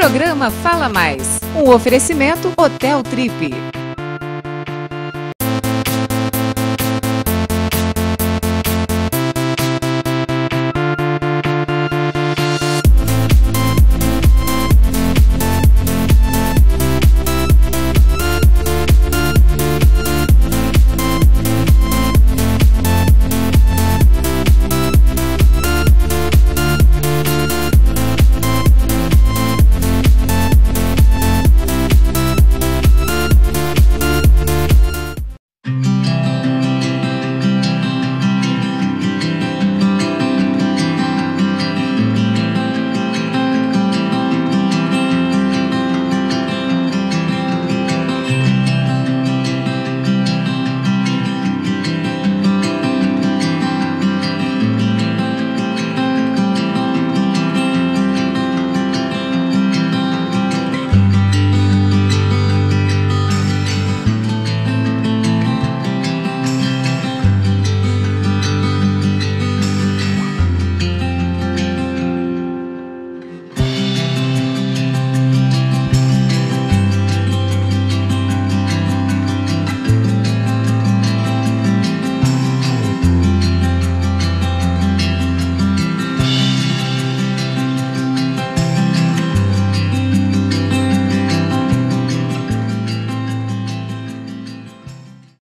Programa Fala Mais. Um oferecimento Hotel Trip.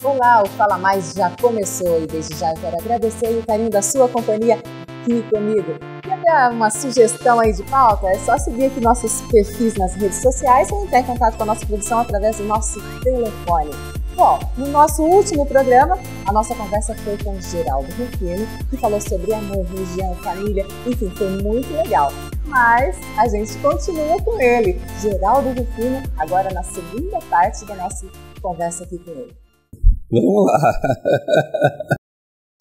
Olá, o Fala Mais já começou e desde já eu quero agradecer o carinho da sua companhia aqui comigo. Quer dar uma sugestão aí de pauta? É só seguir aqui nossos perfis nas redes sociais ou entrar em contato com a nossa produção através do nosso telefone. Bom, no nosso último programa, a nossa conversa foi com o Geraldo Rufino, que falou sobre amor, religião, família, enfim, foi muito legal. Mas a gente continua com ele, Geraldo Rufino, agora na segunda parte da nossa conversa aqui com ele. Vamos lá.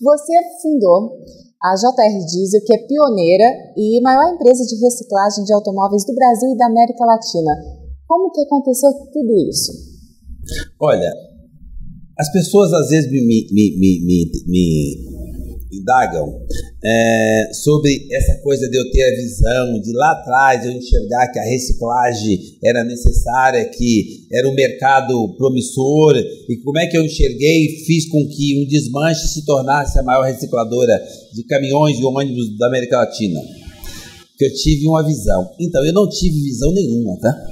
Você fundou a JR Diesel, que é pioneira e maior empresa de reciclagem de automóveis do Brasil e da América Latina. Como que aconteceu tudo isso? Olha, as pessoas às vezes me indagam sobre essa coisa de eu ter a visão, de lá atrás eu enxergar que a reciclagem era necessária, que era um mercado promissor, e como é que eu enxerguei e fiz com que um desmanche se tornasse a maior recicladora de caminhões e ônibus da América Latina. Que eu tive uma visão. Então, eu não tive visão nenhuma, tá?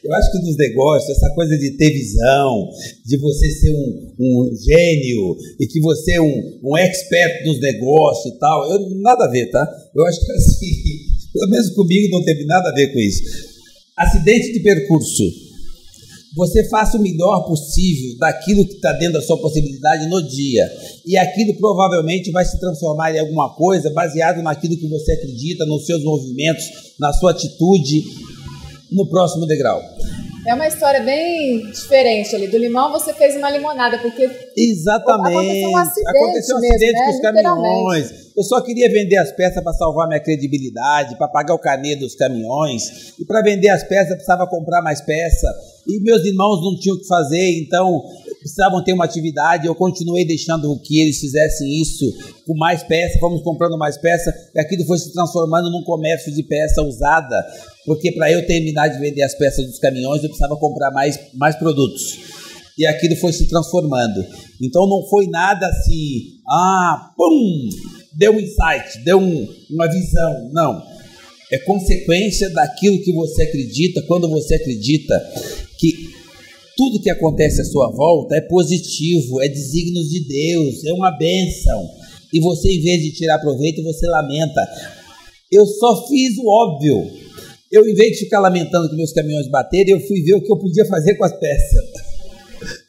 Eu acho que nos negócios, essa coisa de ter visão, de você ser um gênio e que você é um expert nos negócios e tal, nada a ver, tá? Eu acho que assim, pelo menos comigo não teve nada a ver com isso. Acidente de percurso. Você faça o melhor possível daquilo que está dentro da sua possibilidade no dia. E aquilo provavelmente vai se transformar em alguma coisa baseado naquilo que você acredita, nos seus movimentos, na sua atitude, no próximo degrau. É uma história bem diferente ali. Do limão você fez uma limonada, porque exatamente. Aconteceu um acidente com os caminhões. Eu só queria vender as peças para salvar minha credibilidade, para pagar o carnê dos caminhões. E para vender as peças precisava comprar mais peça. E meus irmãos não tinham o que fazer, então precisavam ter uma atividade. Eu continuei deixando que eles fizessem isso com mais peça. Fomos comprando mais peça e aquilo foi se transformando num comércio de peça usada. Porque para eu terminar de vender as peças dos caminhões, eu precisava comprar mais produtos. E aquilo foi se transformando. Então não foi nada assim, deu um insight, deu uma visão. Não. É consequência daquilo que você acredita, quando você acredita que tudo que acontece à sua volta é positivo, é desígnio de Deus, é uma bênção. E você, em vez de tirar proveito, você lamenta. Eu só fiz o óbvio. Eu, em vez de ficar lamentando que meus caminhões bateram, eu fui ver o que eu podia fazer com as peças.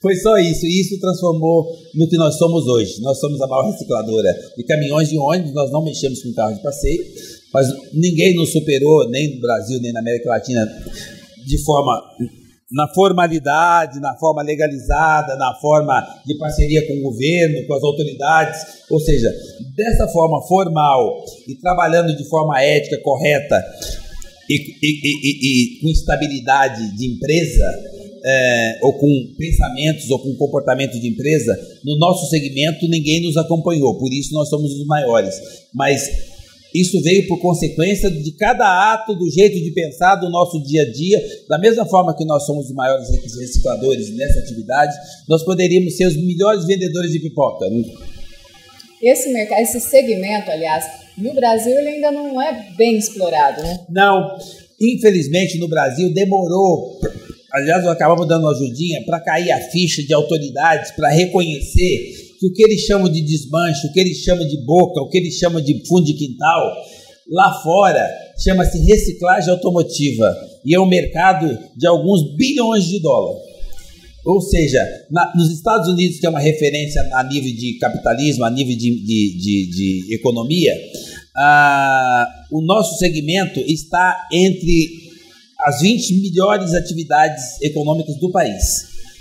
Foi só isso, e isso transformou no que nós somos hoje. Nós somos a maior recicladora de caminhões e ônibus, nós não mexemos com carro de passeio, mas ninguém nos superou, nem no Brasil, nem na América Latina, na formalidade, na forma legalizada, na forma de parceria com o governo, com as autoridades, ou seja, dessa forma formal e trabalhando de forma ética, correta, e com estabilidade de empresa, ou com pensamentos, ou com comportamento de empresa, no nosso segmento ninguém nos acompanhou, por isso nós somos os maiores. Mas Isso veio por consequência de cada ato, do jeito de pensar do nosso dia a dia. Da mesma forma que nós somos os maiores recicladores nessa atividade, nós poderíamos ser os melhores vendedores de pipoca. Esse segmento, aliás, no Brasil ele ainda não é bem explorado, né? Não, infelizmente no Brasil demorou. Aliás, nós acabamos dando uma ajudinha para cair a ficha de autoridades, para reconhecer que o que eles chamam de desmanche, o que eles chamam de boca, o que eles chamam de fundo de quintal, lá fora chama-se reciclagem automotiva e é um mercado de alguns bilhões de dólares. Ou seja, nos Estados Unidos, que é uma referência a nível de capitalismo, a nível de economia, o nosso segmento está entre as 20 melhores atividades econômicas do país,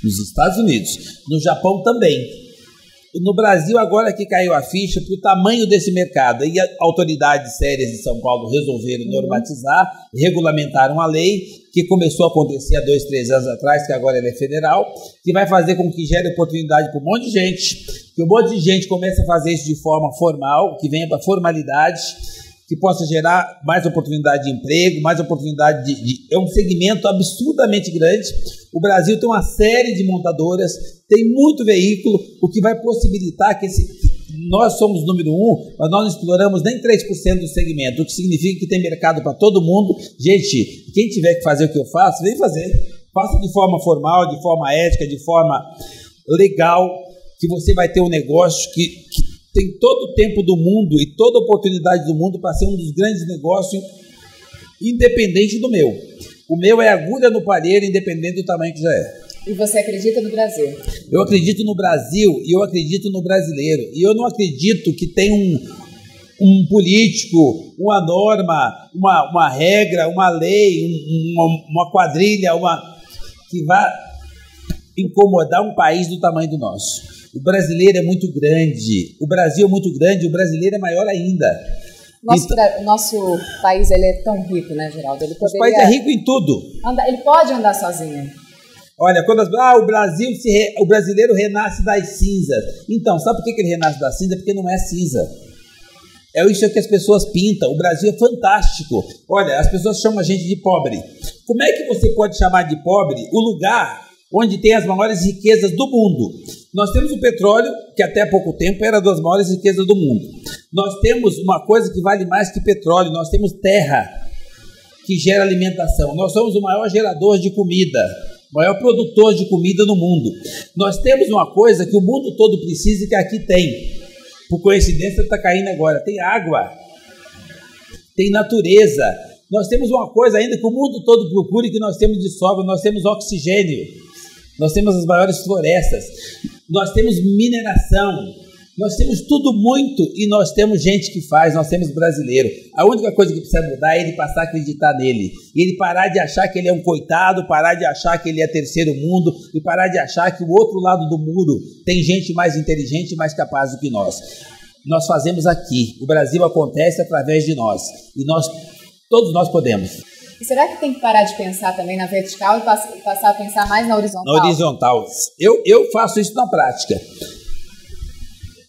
nos Estados Unidos, no Japão também. No Brasil, agora que caiu a ficha para o tamanho desse mercado, e autoridades sérias de São Paulo resolveram normatizar, regulamentaram a lei, que começou a acontecer há 2, 3 anos atrás, que agora ela é federal, que vai fazer com que gere oportunidade para um monte de gente, que um monte de gente comece a fazer isso de forma formal, que venha para a formalidade, que possa gerar mais oportunidade de emprego, mais oportunidade É um segmento absurdamente grande. O Brasil tem uma série de montadoras, tem muito veículo, o que vai possibilitar que nós somos número 1, mas nós não exploramos nem 3% do segmento, o que significa que tem mercado para todo mundo. Gente, quem tiver que fazer o que eu faço, vem fazer. Faça de forma formal, de forma ética, de forma legal, que você vai ter um negócio que tem todo o tempo do mundo e toda a oportunidade do mundo para ser um dos grandes negócios, independente do meu. O meu é agulha no palheiro, independente do tamanho que já é. E você acredita no Brasil? Eu acredito no Brasil e eu acredito no brasileiro. E eu não acredito que tem um político, uma norma, uma regra, uma lei, uma quadrilha, que vá incomodar um país do tamanho do nosso. O brasileiro é muito grande, o Brasil é muito grande, o brasileiro é maior ainda. Nosso país ele é tão rico, né, Geraldo? O país é rico em tudo. Ele pode andar sozinho. Olha, quando o brasileiro renasce das cinzas. Então, sabe por que ele renasce das cinzas? Porque não é cinza. É isso que as pessoas pintam. O Brasil é fantástico. Olha, as pessoas chamam a gente de pobre. Como é que você pode chamar de pobre o lugar onde tem as maiores riquezas do mundo? Nós temos o petróleo, que até pouco tempo era das maiores riquezas do mundo. Nós temos uma coisa que vale mais que petróleo, nós temos terra, que gera alimentação. Nós somos o maior gerador de comida, o maior produtor de comida no mundo. Nós temos uma coisa que o mundo todo precisa e que aqui tem. Por coincidência está caindo agora. Tem água, tem natureza. Nós temos uma coisa ainda que o mundo todo procura e que nós temos de sobra. Nós temos oxigênio. Nós temos as maiores florestas. Nós temos mineração. Nós temos tudo muito e nós temos gente que faz, nós temos brasileiro. A única coisa que precisa mudar é ele passar a acreditar nele. E ele parar de achar que ele é um coitado, parar de achar que ele é terceiro mundo e parar de achar que o outro lado do muro tem gente mais inteligente e mais capaz do que nós. Nós fazemos aqui. O Brasil acontece através de nós. E todos nós podemos. E será que tem que parar de pensar também na vertical e passar a pensar mais na horizontal? Na horizontal. Eu faço isso na prática.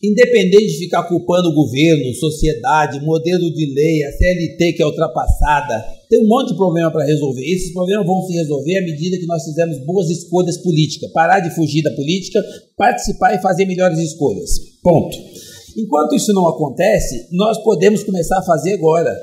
Independente de ficar culpando o governo, sociedade, modelo de lei, a CLT que é ultrapassada, tem um monte de problema para resolver. Esses problemas vão se resolver à medida que nós fizermos boas escolhas políticas. Parar de fugir da política, participar e fazer melhores escolhas. Ponto. Enquanto isso não acontece, nós podemos começar a fazer agora.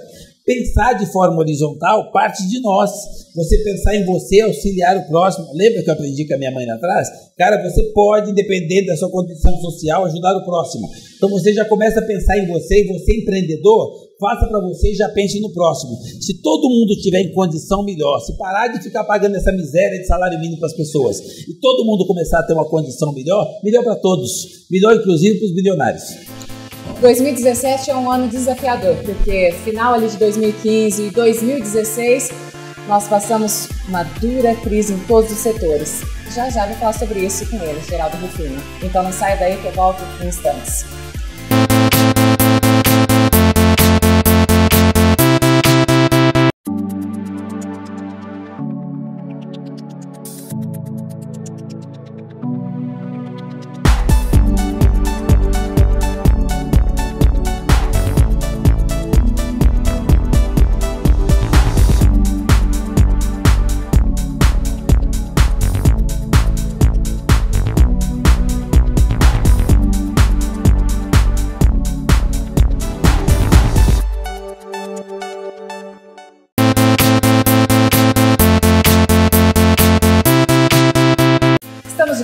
Pensar de forma horizontal parte de nós. Você pensar em você, auxiliar o próximo. Lembra que eu aprendi com a minha mãe lá atrás? Cara, você pode, independente da sua condição social, ajudar o próximo. Então você já começa a pensar em você, e você empreendedor, faça para você e já pense no próximo. Se todo mundo tiver em condição melhor, se parar de ficar pagando essa miséria de salário mínimo para as pessoas, e todo mundo começar a ter uma condição melhor, melhor para todos. Melhor inclusive para os bilionários. 2017 é um ano desafiador, porque final ali de 2015 e 2016 nós passamos uma dura crise em todos os setores. Já vou falar sobre isso com ele, Geraldo Rufino. Então não saia daí que eu volto em instantes.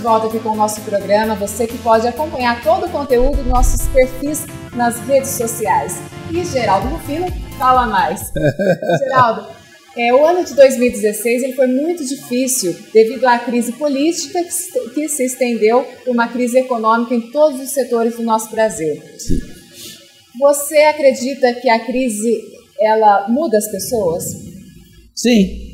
volta aqui com o nosso programa. Você que pode acompanhar todo o conteúdo dos nossos perfis nas redes sociais. E Geraldo Rufino fala mais. Geraldo, o ano de 2016 ele foi muito difícil devido à crise política que se estendeu por uma crise econômica em todos os setores do nosso Brasil. Sim. Você acredita que a crise ela muda as pessoas? Sim.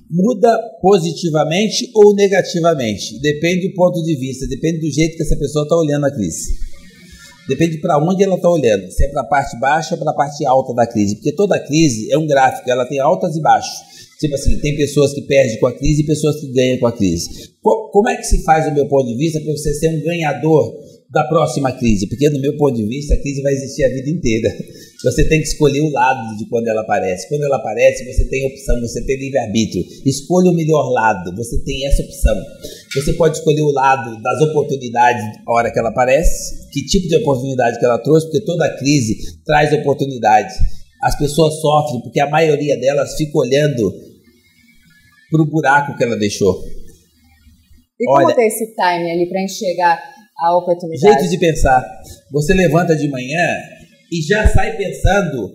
Muda positivamente ou negativamente. Depende do ponto de vista, depende do jeito que essa pessoa está olhando a crise. Depende para onde ela está olhando, se é para a parte baixa ou para a parte alta da crise. Porque toda crise é um gráfico, ela tem altas e baixos. Tipo assim, tem pessoas que perdem com a crise e pessoas que ganham com a crise. Como é que se faz, do meu ponto de vista, para você ser um ganhador da próxima crise? Porque, do meu ponto de vista, a crise vai existir a vida inteira. Você tem que escolher o lado de quando ela aparece. Quando ela aparece, você tem opção, você tem livre-arbítrio. Escolha o melhor lado, você tem essa opção. Você pode escolher o lado das oportunidades a hora que ela aparece, que tipo de oportunidade que ela trouxe, porque toda crise traz oportunidade. As pessoas sofrem porque a maioria delas fica olhando para o buraco que ela deixou. E como ter esse time ali para enxergar a oportunidade? Jeito de pensar. Você levanta de manhã e já sai pensando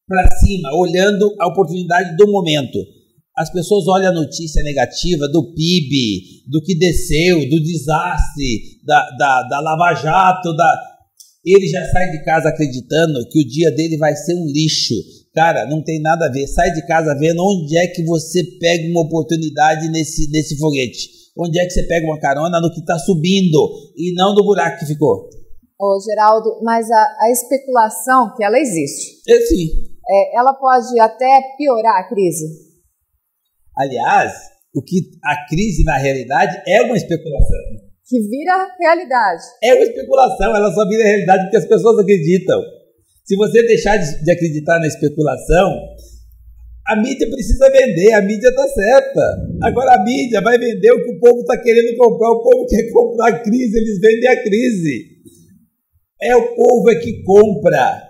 para cima, olhando a oportunidade do momento. As pessoas olham a notícia negativa do PIB, do que desceu, do desastre, da Lava Jato, ele já sai de casa acreditando que o dia dele vai ser um lixo. Cara, não tem nada a ver. Sai de casa vendo onde é que você pega uma oportunidade nesse foguete. Onde é que você pega uma carona no que está subindo e não no buraco que ficou. Ô, Geraldo, mas a especulação, que ela existe. Sim. Ela pode até piorar a crise. Aliás, a crise, na realidade, é uma especulação. Que vira realidade. É uma especulação, ela só vira realidade porque as pessoas acreditam. Se você deixar de acreditar na especulação, a mídia precisa vender, a mídia está certa. Agora a mídia vai vender o que o povo está querendo comprar, o povo quer comprar a crise, eles vendem a crise. É o povo que compra.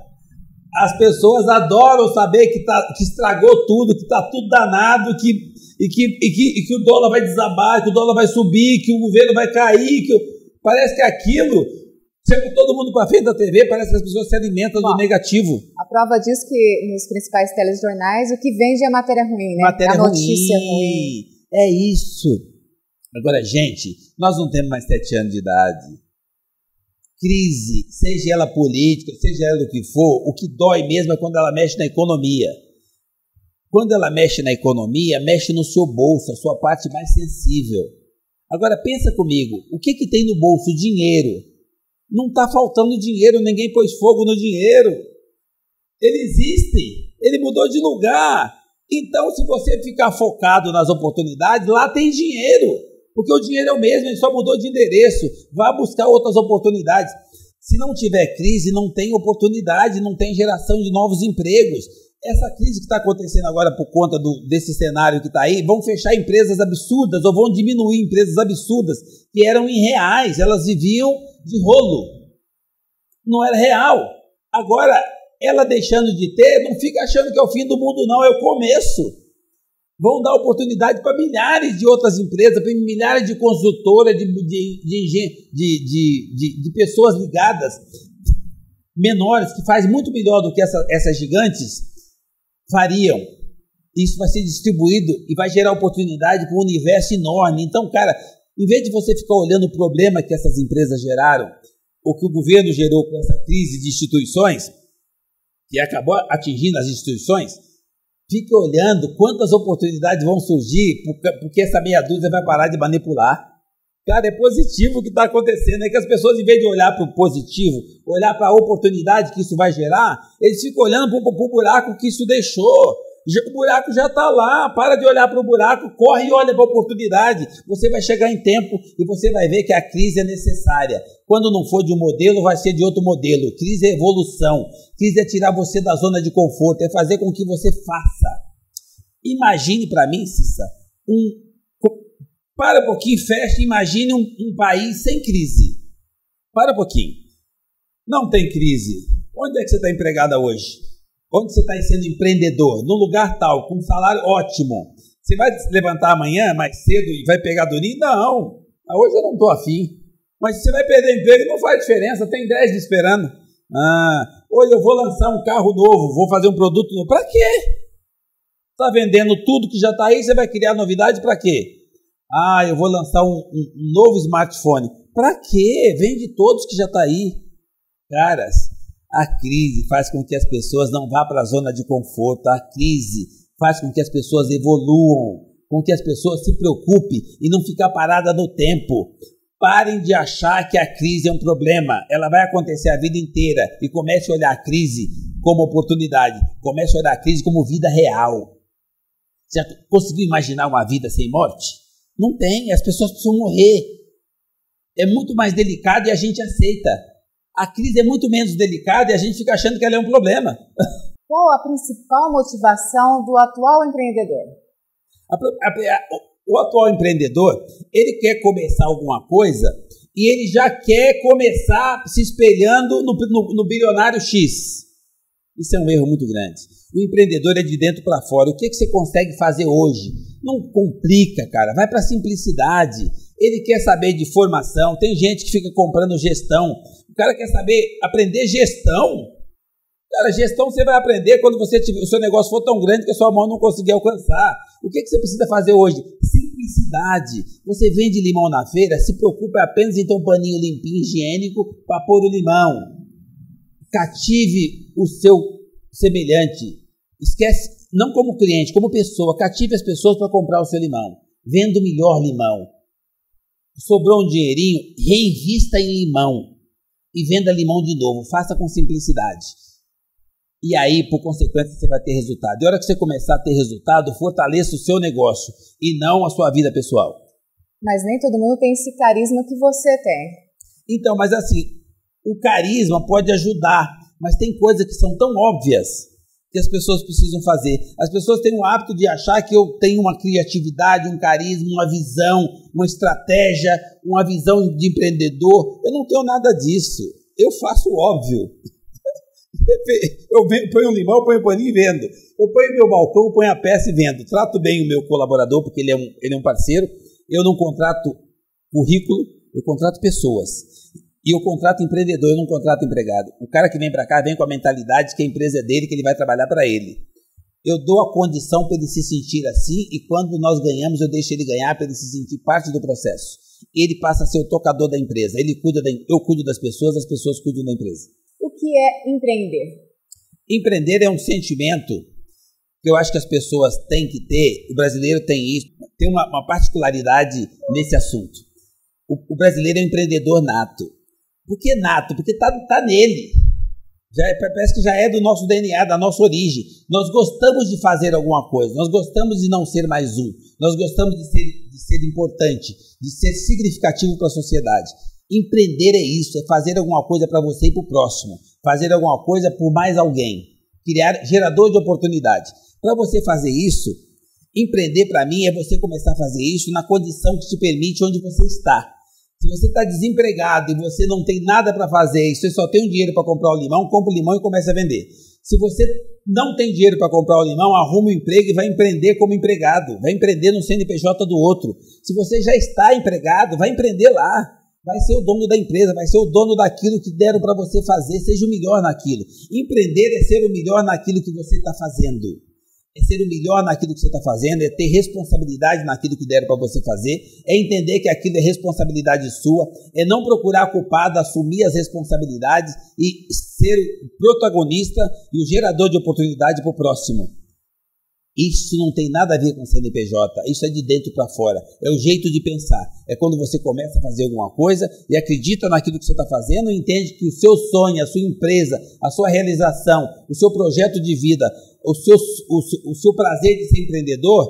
As pessoas adoram saber que estragou tudo, que está tudo danado, e que o dólar vai desabar, que o dólar vai subir, que o governo vai cair. Parece que aquilo chega todo mundo para frente da TV, parece que as pessoas se alimentam do negativo. A prova diz que nos principais telejornais o que vende é matéria ruim, né? Matéria a notícia ruim. É isso. Agora, gente, nós não temos mais 7 anos de idade. Crise, seja ela política, seja ela o que for, o que dói mesmo é quando ela mexe na economia. Quando ela mexe na economia, mexe no seu bolso, a sua parte mais sensível. Agora, pensa comigo, o que tem no bolso? Dinheiro. Não está faltando dinheiro, ninguém pôs fogo no dinheiro. Ele existe, ele mudou de lugar. Então, se você ficar focado nas oportunidades, lá tem dinheiro. Porque o dinheiro é o mesmo, ele só mudou de endereço. Vá buscar outras oportunidades. Se não tiver crise, não tem oportunidade, não tem geração de novos empregos. Essa crise que está acontecendo agora por conta desse cenário que está aí, vão fechar empresas absurdas ou vão diminuir empresas absurdas que eram irreais, elas viviam de rolo. Não era real. Agora, ela deixando de ter, não fica achando que é o fim do mundo, não, é o começo. Vão dar oportunidade para milhares de outras empresas, para milhares de consultoras, de pessoas ligadas, menores, que fazem muito melhor do que essas gigantes fariam. Isso vai ser distribuído e vai gerar oportunidade para um universo enorme. Então, cara, em vez de você ficar olhando o problema que essas empresas geraram, ou que o governo gerou com essa crise de instituições, que acabou atingindo as instituições, fique olhando quantas oportunidades vão surgir, porque essa meia dúzia vai parar de manipular. Cara, é positivo o que está acontecendo. É que as pessoas, em vez de olhar para o positivo, olhar para a oportunidade que isso vai gerar, eles ficam olhando para o buraco que isso deixou. O buraco já está lá. Para de olhar para o buraco, corre e olha para a oportunidade. Você vai chegar em tempo e você vai ver que a crise é necessária. Quando não for de um modelo, vai ser de outro modelo. Crise é evolução. Crise é tirar você da zona de conforto, é fazer com que você faça. Imagine para mim, Cissa, para um pouquinho, fecha, imagine um país sem crise. Para um pouquinho. Não tem crise. Onde é que você está empregada hoje? Onde você está sendo empreendedor? Num lugar tal, com um salário ótimo. Você vai se levantar amanhã mais cedo e vai pegar dormir? Não, hoje eu não estou afim. Mas se você vai perder emprego, não faz diferença, tem 10 me esperando. Hoje eu vou lançar um carro novo, vou fazer um produto novo. Para quê? Está vendendo tudo que já está aí, você vai criar novidade para quê? Eu vou lançar um novo smartphone. Para quê? Vende todos que já está aí. Caras, a crise faz com que as pessoas não vá para a zona de conforto. A crise faz com que as pessoas evoluam, com que as pessoas se preocupem e não ficar parada no tempo. Parem de achar que a crise é um problema. Ela vai acontecer a vida inteira. E comece a olhar a crise como oportunidade. Comece a olhar a crise como vida real. Já conseguiu imaginar uma vida sem morte? Não tem. As pessoas precisam morrer. É muito mais delicado e a gente aceita. A crise é muito menos delicada e a gente fica achando que ela é um problema. Qual a principal motivação do atual empreendedor? O atual empreendedor, ele quer começar alguma coisa e ele já quer começar se espelhando no bilionário X. Isso é um erro muito grande. O empreendedor é de dentro para fora. O que você consegue fazer hoje? Não complica, cara. Vai para a simplicidade. Ele quer saber de formação. Tem gente que fica comprando gestão. O cara quer aprender gestão. Cara, gestão você vai aprender quando o seu negócio for tão grande que a sua mão não conseguir alcançar. O que você precisa fazer hoje? Simplicidade. Você vende limão na feira, se preocupe apenas em ter um paninho limpinho, higiênico para pôr o limão. Cative o seu semelhante. Esquece, não como cliente, como pessoa. Cative as pessoas para comprar o seu limão. Venda o melhor limão. Sobrou um dinheirinho, reinvista em limão. E venda limão de novo. Faça com simplicidade. E aí, por consequência, você vai ter resultado. E a hora que você começar a ter resultado, fortaleça o seu negócio e não a sua vida pessoal. Mas nem todo mundo tem esse carisma que você tem. Então, mas assim, o carisma pode ajudar, mas tem coisas que são tão óbvias que as pessoas precisam fazer. As pessoas têm o hábito de achar que eu tenho uma criatividade, um carisma, uma visão, uma estratégia, uma visão de empreendedor. Eu não tenho nada disso. Eu faço o óbvio. Eu ponho um limão, ponho um paninho e vendo. Eu ponho meu balcão, ponho a peça e vendo. Trato bem o meu colaborador, porque ele é um parceiro. Eu não contrato currículo, eu contrato pessoas. E eu contrato empreendedor, eu não contrato empregado. O cara que vem para cá vem com a mentalidade que a empresa é dele, que ele vai trabalhar para ele. Eu dou a condição para ele se sentir assim e quando nós ganhamos, eu deixo ele ganhar para ele se sentir parte do processo. Ele passa a ser o tocador da empresa. Eu cuido das pessoas, as pessoas cuidam da empresa. O que é empreender? Empreender é um sentimento que eu acho que as pessoas têm que ter. O brasileiro tem isso, tem uma particularidade nesse assunto. O brasileiro é um empreendedor nato. Por que nato? Porque tá nele. Parece que já é do nosso DNA, da nossa origem. Nós gostamos de fazer alguma coisa, nós gostamos de não ser mais um, nós gostamos de ser importante, de ser significativo para a sociedade. Empreender é isso, é fazer alguma coisa para você e para o próximo, fazer alguma coisa por mais alguém, criar gerador de oportunidade. Para você fazer isso, empreender para mim é você começar a fazer isso na condição que te permite onde você está. Se você está desempregado e você não tem nada para fazer e você só tem um dinheiro para comprar o limão, compra o limão e começa a vender. Se você não tem dinheiro para comprar o limão, arruma um emprego e vai empreender como empregado, vai empreender no CNPJ do outro. Se você já está empregado, vai empreender lá. Vai ser o dono da empresa, vai ser o dono daquilo que deram para você fazer, seja o melhor naquilo. Empreender é ser o melhor naquilo que você está fazendo. É ser o melhor naquilo que você está fazendo, é ter responsabilidade naquilo que deram para você fazer, é entender que aquilo é responsabilidade sua, é não procurar culpado, assumir as responsabilidades e ser o protagonista e o gerador de oportunidade para o próximo. Isso não tem nada a ver com CNPJ, isso é de dentro para fora, é o jeito de pensar. É quando você começa a fazer alguma coisa e acredita naquilo que você está fazendo e entende que o seu sonho, a sua empresa, a sua realização, o seu projeto de vida, o seu prazer de ser empreendedor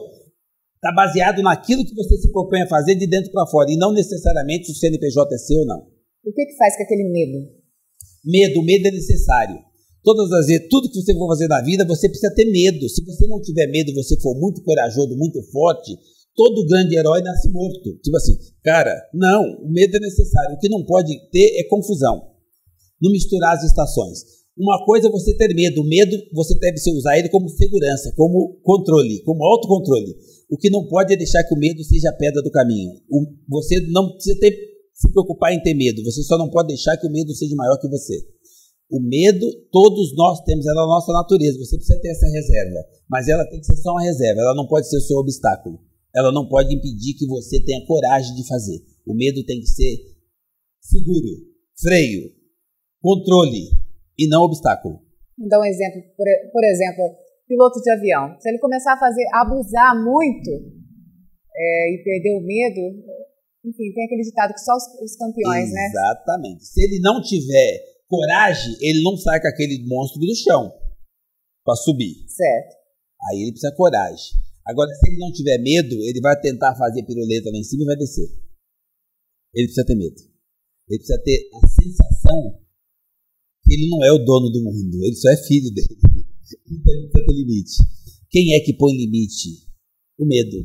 está baseado naquilo que você se propõe a fazer de dentro para fora e não necessariamente se o CNPJ é seu ou não. O que faz com aquele medo? O medo é necessário. Todas as vezes, tudo que você for fazer na vida, você precisa ter medo. Se você não tiver medo, você for muito corajoso, muito forte, todo grande herói nasce morto. Tipo assim, cara, não, o medo é necessário. O que não pode ter é confusão. Não misturar as estações. Uma coisa é você ter medo. O medo, você deve usar ele como segurança, como controle, como autocontrole. O que não pode é deixar que o medo seja a pedra do caminho. Você não precisa se preocupar em ter medo. Você só não pode deixar que o medo seja maior que você. O medo, todos nós temos, ela é a nossa natureza. Você precisa ter essa reserva. Mas ela tem que ser só uma reserva. Ela não pode ser o seu obstáculo. Ela não pode impedir que você tenha coragem de fazer. O medo tem que ser seguro, freio, controle e não obstáculo. Vou dar um exemplo. Por exemplo, piloto de avião. Se ele começar a abusar muito e perder o medo, enfim, tem aquele ditado que só os campeões, né? Exatamente. Se ele não tiver coragem, ele não sai com aquele monstro do chão para subir. Certo. Aí ele precisa de coragem. Agora, se ele não tiver medo, ele vai tentar fazer piruleta lá em cima e vai descer. Ele precisa ter medo. Ele precisa ter a sensação que ele não é o dono do mundo. Ele só é filho dele. Então ele precisa ter limite. Quem é que põe limite? O medo.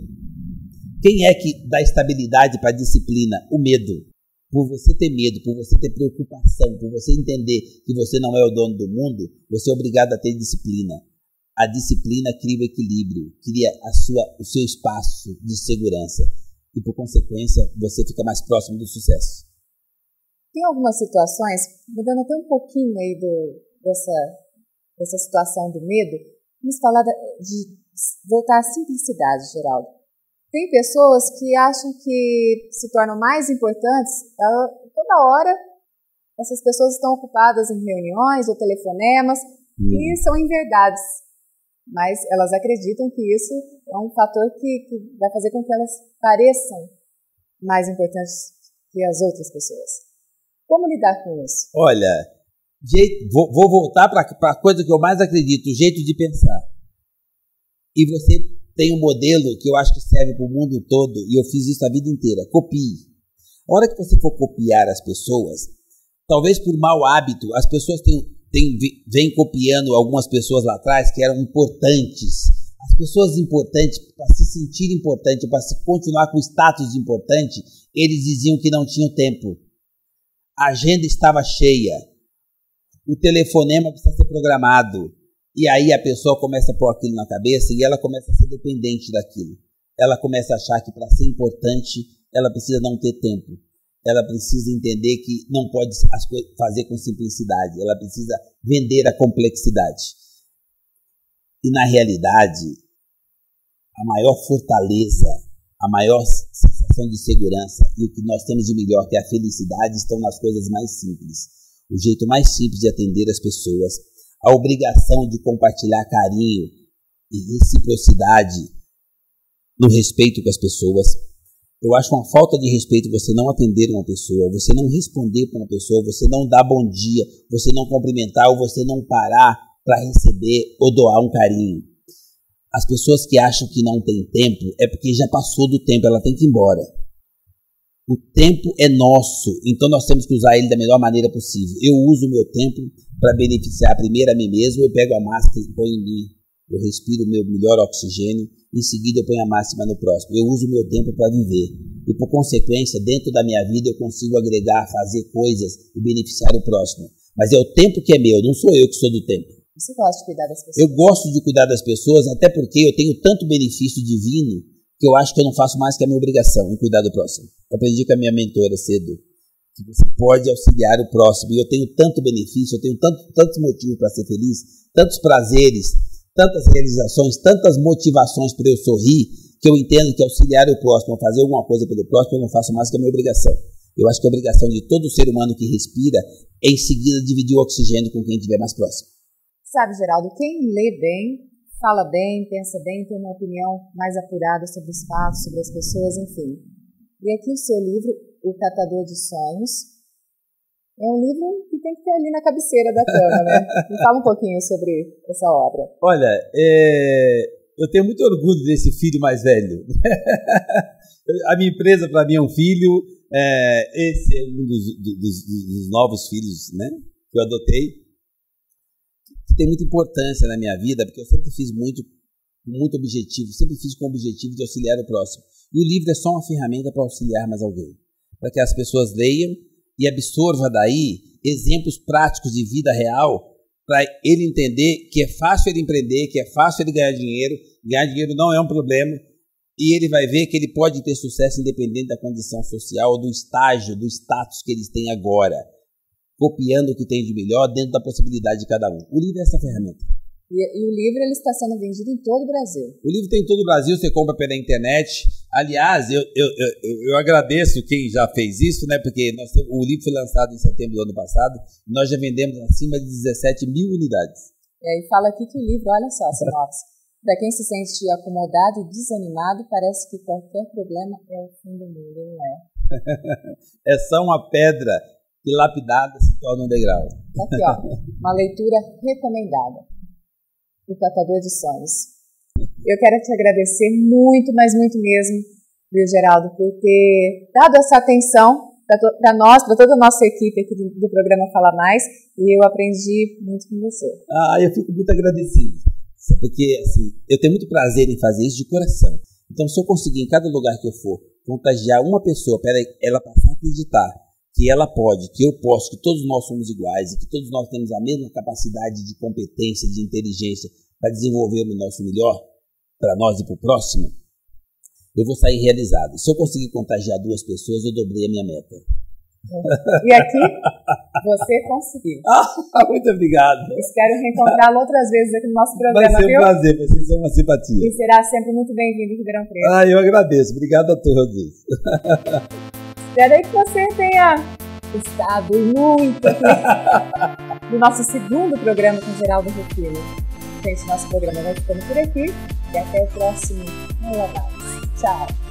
Quem é que dá estabilidade para a disciplina? O medo. Por você ter medo, por você ter preocupação, por você entender que você não é o dono do mundo, você é obrigado a ter disciplina. A disciplina cria o equilíbrio, cria o seu espaço de segurança e, por consequência, você fica mais próximo do sucesso. Tem algumas situações, mudando até um pouquinho aí dessa situação do medo, vamos falar de voltar à simplicidade, Geraldo. Tem pessoas que acham que se tornam mais importantes, toda hora essas pessoas estão ocupadas em reuniões ou telefonemas e são inverdades. Mas elas acreditam que isso é um fator que vai fazer com que elas pareçam mais importantes que as outras pessoas. Como lidar com isso? Olha, vou voltar para a coisa que eu mais acredito, o jeito de pensar. E você tem um modelo que eu acho que serve para o mundo todo, e eu fiz isso a vida inteira. Copie. A hora que você for copiar as pessoas, talvez por mau hábito, as pessoas vêm copiando algumas pessoas lá atrás que eram importantes. As pessoas importantes, para se sentir importante, para continuar com o status de importante, eles diziam que não tinham tempo. A agenda estava cheia. O telefonema precisa ser programado. E aí a pessoa começa a pôr aquilo na cabeça e ela começa a ser dependente daquilo. Ela começa a achar que para ser importante, ela precisa não ter tempo. Ela precisa entender que não pode as coisas fazer com simplicidade. Ela precisa vender a complexidade. E na realidade, a maior fortaleza, a maior sensação de segurança e o que nós temos de melhor, que é a felicidade, estão nas coisas mais simples. O jeito mais simples de atender as pessoas, a obrigação de compartilhar carinho e reciprocidade no respeito com as pessoas. Eu acho uma falta de respeito você não atender uma pessoa, você não responder para uma pessoa, você não dar bom dia, você não cumprimentar ou você não parar para receber ou doar um carinho. As pessoas que acham que não tem tempo é porque já passou do tempo, ela tem que ir embora. O tempo é nosso, então nós temos que usar ele da melhor maneira possível. Eu uso o meu tempo para beneficiar primeiro a mim mesmo, eu pego a máscara e ponho em mim, eu respiro o meu melhor oxigênio, em seguida eu ponho a máxima no próximo. Eu uso o meu tempo para viver. E por consequência, dentro da minha vida eu consigo agregar, fazer coisas e beneficiar o próximo. Mas é o tempo que é meu, não sou eu que sou do tempo. Você gosta de cuidar das pessoas? Eu gosto de cuidar das pessoas, até porque eu tenho tanto benefício divino que eu acho que eu não faço mais que a minha obrigação em cuidar do próximo. Eu aprendi com a minha mentora cedo que você pode auxiliar o próximo. E eu tenho tanto benefício, eu tenho tantos motivos para ser feliz, tantos prazeres, tantas realizações, tantas motivações para eu sorrir, que eu entendo que auxiliar o próximo, fazer alguma coisa pelo próximo, eu não faço mais que a minha obrigação. Eu acho que a obrigação de todo ser humano que respira é em seguida dividir o oxigênio com quem estiver mais próximo. Sabe, Geraldo, quem lê bem, fala bem, pensa bem, tem uma opinião mais apurada sobre os fatos, sobre as pessoas, enfim. E aqui o seu livro, O Catador de Sonhos, é um livro que tem que ter ali na cabeceira da cama, né? Me fala um pouquinho sobre essa obra. Olha, eu tenho muito orgulho desse filho mais velho. A minha empresa, para mim, é um filho. Esse é um dos novos filhos, né, que eu adotei. Que tem muita importância na minha vida, porque eu sempre fiz muito objetivo, sempre fiz com o objetivo de auxiliar o próximo. E o livro é só uma ferramenta para auxiliar mais alguém. Para que as pessoas leiam e absorva daí exemplos práticos de vida real para ele entender que é fácil ele empreender, que é fácil ele ganhar dinheiro. Ganhar dinheiro não é um problema. E ele vai ver que ele pode ter sucesso independente da condição social ou do estágio, do status que eles têm agora, copiando o que tem de melhor dentro da possibilidade de cada um. O livro é essa ferramenta. E o livro ele está sendo vendido em todo o Brasil. O livro tem em todo o Brasil, você compra pela internet. Aliás, eu agradeço quem já fez isso, né? Porque o livro foi lançado em setembro do ano passado e nós já vendemos acima de 17 mil unidades. E fala aqui que o livro, olha só, sinopse. Para quem se sente acomodado e desanimado, parece que qualquer problema é o fim do mundo, não é? É só uma pedra que lapidada se torna um degrau. Aqui, ó, uma leitura recomendada. O Catador de Sonhos. Eu quero te agradecer muito, mas muito mesmo, viu, Geraldo, por ter dado essa atenção para nós, para toda a nossa equipe aqui do programa Fala Mais, e eu aprendi muito com você. Eu fico muito agradecido. Porque, assim, eu tenho muito prazer em fazer isso de coração. Então, se eu conseguir, em cada lugar que eu for, contagiar uma pessoa para ela passar a acreditar que ela pode, que eu posso, que todos nós somos iguais e que todos nós temos a mesma capacidade de competência, de inteligência para desenvolver o nosso melhor para nós e para o próximo, eu vou sair realizado. Se eu conseguir contagiar 2 pessoas, eu dobrei a minha meta. E aqui, você conseguiu. Muito obrigado. Espero reencontrá-lo outras vezes aqui no nosso programa, vai ser viu? Um prazer, vocês são uma simpatia. E será sempre muito bem-vindo em Ribeirão Preto. Eu agradeço. Obrigado a todos. Espero aí que você tenha gostado muito aqui do nosso segundo programa com Geraldo Rufino. Gente, nosso programa vai ficando por aqui e até o próximo. Tchau.